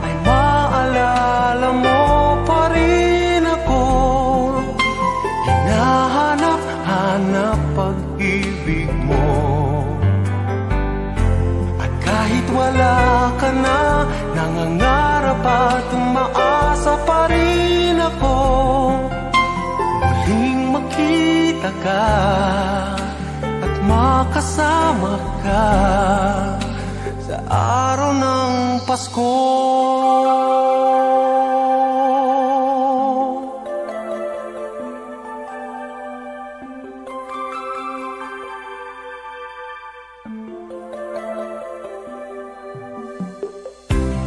ay maalala mo pa rin ako. Hinahanap-hanap pag-ibig mo. At kahit wala ka na, nangangarap at umaasa pa rin ako. Muling makita ka at makasama ka sa araw ng Pasko.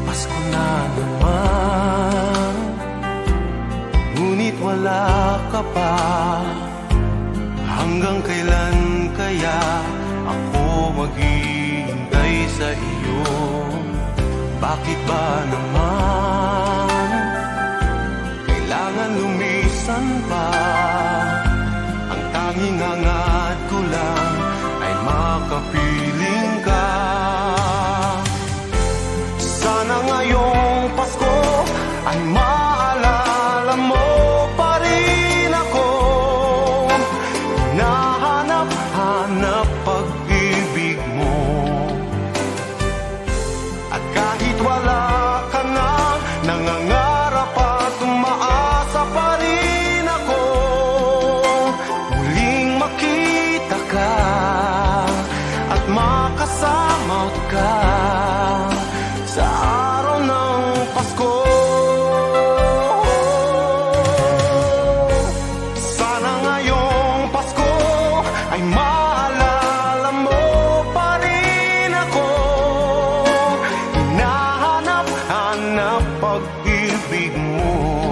Pasko na naman, ngunit wala ka pa. Hanggang kailan kaya ako maghihintay sa iyo? Bakit ba naman kailangan lumisan pa? Ang tanging hangad ko lang ay makapiling ka. Sana ngayong Pasko ay maalala mo pa rin ako. Hinahanap-hanap pag-ibig mo. At kahit wala ka na, nangangarap at umaasa pa rin ako. Muling makita ka at makasama ka sa araw ng Pasko. Sana ngayong Pasko ay maalala mo pa rin ako. Hinahanap-hanap pag-ibig mo.